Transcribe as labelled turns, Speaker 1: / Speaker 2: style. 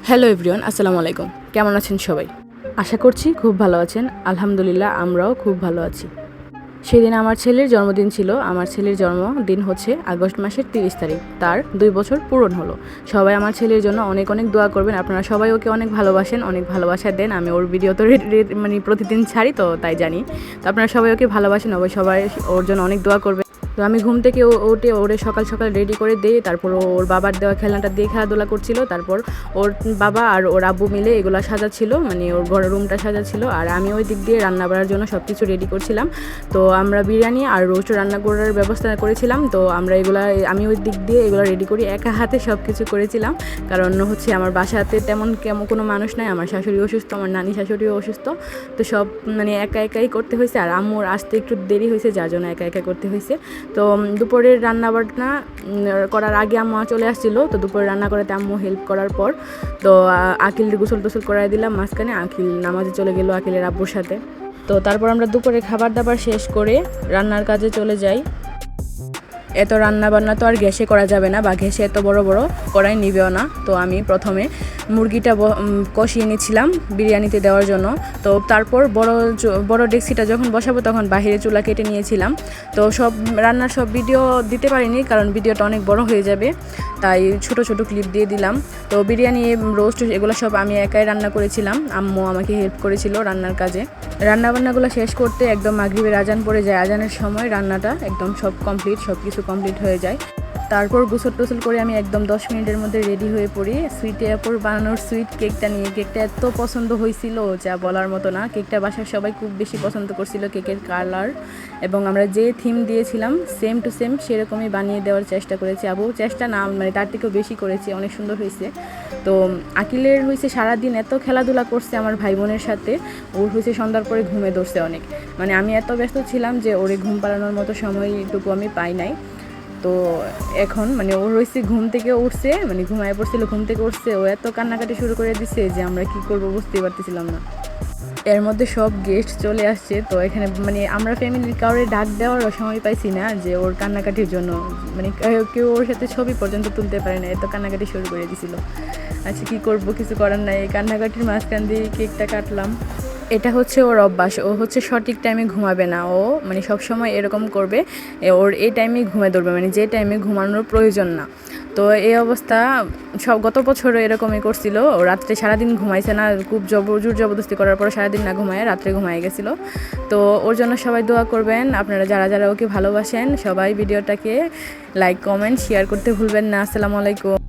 Speaker 1: Hello everyone, আসসালামু আলাইকুম। কেমন আছেন সবাই? আশা করছি খুব ভালো আছেন। আলহামদুলিল্লাহ আমরাও খুব ভালো আছি। সেদিন আমার ছেলের জন্মদিন ছিল। আমার ছেলের জন্মদিন হচ্ছে আগস্ট মাসের 30 তারিখ। তার 2 বছর পূরণ হলো। সবাই আমার ছেলের জন্য অনেক অনেক দোয়া করবেন। আপনারা সবাই ওকে অনেক ভালোবাসেন, অনেক ভালোবাসা দেন। আমি ওর ভিডিও তো মানে প্রতিদিন ছাড়ি, তো তাই জানি। তো আপনারা সবাই ওকে ভালোবাসেন, সবাই ওর জন্য অনেক দোয়া করবেন। তো আমি ঘুম থেকে উঠে ওরে সকাল সকাল রেডি করে দিই। তারপর ওর বাবার দেওয়া খেলনাটা দিয়ে খেলাধুলা করছিল। তারপর ওর বাবা আর ওর আব্বু মিলে এগুলো সাজাচ্ছিল, মানে ওর ঘরের রুমটা সাজাচ্ছিল। আর আমি ওই দিক দিয়ে রান্না বাড়ার জন্য সব কিছু রেডি করছিলাম। তো আমরা বিরিয়ানি আর রোস্ট রান্না করার ব্যবস্থা করেছিলাম। তো আমি ওই দিক দিয়ে এগুলো রেডি করি, একা হাতে সব কিছু করেছিলাম। কারণ হচ্ছে আমার বাসাতে তেমন কোনো মানুষ নাই। আমার শাশুড়ি অসুস্থ, আমার নানি শাশুড়িও অসুস্থ। তো সব মানে একা একাই করতে হয়েছে। আর আম্মুর আসতে একটু দেরি হয়েছে, যার জন্য একা একা করতে হয়েছে। তো দুপুরের রান্নাবান্না করার আগে আম্মু চলে আসছিলো। তো দুপুরে রান্না করাতে আম্মু হেল্প করার পর তো আকিল গোসল টোসল করাই দিলাম। মাঝখানে আকিল নামাজে চলে গেলো আকিলের আব্বুর সাথে। তো তারপর আমরা দুপুরে খাবার দাবার শেষ করে রান্নার কাজে চলে যাই। এত রান্না বান্না তো আর গ্যাসে করা যাবে না, বা গ্যাসে এত বড় বড় কড়াই নিবেও না। তো আমি প্রথমে মুরগিটা কষিয়ে নিচ্ছিলাম বিরিয়ানিতে দেওয়ার জন্য। তো তারপর বড় ডেক্সিটা যখন বসাবো তখন বাহিরে চুলা কেটে নিয়েছিলাম। তো রান্নার সব ভিডিও দিতে পারিনি, কারণ ভিডিওটা অনেক বড় হয়ে যাবে, তাই ছোট ছোট ক্লিপ দিয়ে দিলাম। তো বিরিয়ানি, রোস্ট এগুলো সব আমি একাই রান্না করেছিলাম। আম্মু আমাকে হেল্প করেছিল রান্নার কাজে। রান্নাবান্নাগুলো শেষ করতে একদম মাগরিবের আজান পড়ে যায়। আজানের সময় রান্নাটা একদম সব কিছু কমপ্লিট হয়ে যায়। তারপর গোসল টোসল করে আমি একদম 10 মিনিটের মধ্যে রেডি হয়ে পড়ি সুইটে আপুর বানানোর সুইট কেকটা নিয়ে। কেকটা এত পছন্দ হয়েছিল যা বলার মতো না। কেকটা বাসার সবাই খুব বেশি পছন্দ করছিল, কেকের কালার এবং আমরা যে থিম দিয়েছিলাম সেম টু সেম সেরকমই বানিয়ে দেওয়ার চেষ্টা করেছি। চেষ্টা না, মানে তার থেকেও বেশি করেছি, অনেক সুন্দর হয়েছে। তো আকিলের হয়েছে সারাদিন এত খেলাধুলা করছে আমার ভাই বোনের সাথে, ওর হয়েছে সন্ধ্যার পরে ঘুমে ধরছে অনেক। মানে আমি এত ব্যস্ত ছিলাম যে ওরে ঘুম পাড়ানোর মতো সময়টুকু আমি পাই নাই। তো এখন মানে ওর হয়েছে ঘুম থেকে উঠছে, মানে ঘুমায় পড়ছিল, ঘুম থেকে উঠছে, ও এত কান্নাকাটি শুরু করে দিছে যে আমরা কি করব বুঝতেই পারতেছিলাম না। এর মধ্যে সব গেস্ট চলে আসছে। তো এখানে মানে আমরা ফ্যামিলির কাউরে ডাক দেওয়ারও সময় পাইছি না, যে ওর কান্নাকাটির জন্য মানে কেউ ওর সাথে ছবি পর্যন্ত তুলতে পারে না, এত কান্নাকাটি শুরু করে দিছিল। আচ্ছা কি করব, কিছু করার নাই। এই কান্নাকাটির মাঝখান দিয়ে কেকটা কাটলাম। এটা হচ্ছে ওর অভ্যাস, ও হচ্ছে সঠিক টাইমে ঘুমাবে না। ও মানে সবসময় এরকম করবে, ওর এই টাইমেই ঘুমিয়ে ধরবে, মানে যে টাইমে ঘুমানোর প্রয়োজন না। তো এই অবস্থা গত বছরও এরকমই করছিল। ও রাত্রে সারাদিন ঘুমাইছে না, খুব জোর জবরদস্তি করার পর সারাদিন না ঘুমায় রাত্রে ঘুমায় গেছিলো। তো ওর জন্য সবাই দোয়া করবেন। আপনারা যারা যারা ওকে ভালোবাসেন সবাই ভিডিওটাকে লাইক, কমেন্ট, শেয়ার করতে ভুলবেন না। আসসালামু আলাইকুম।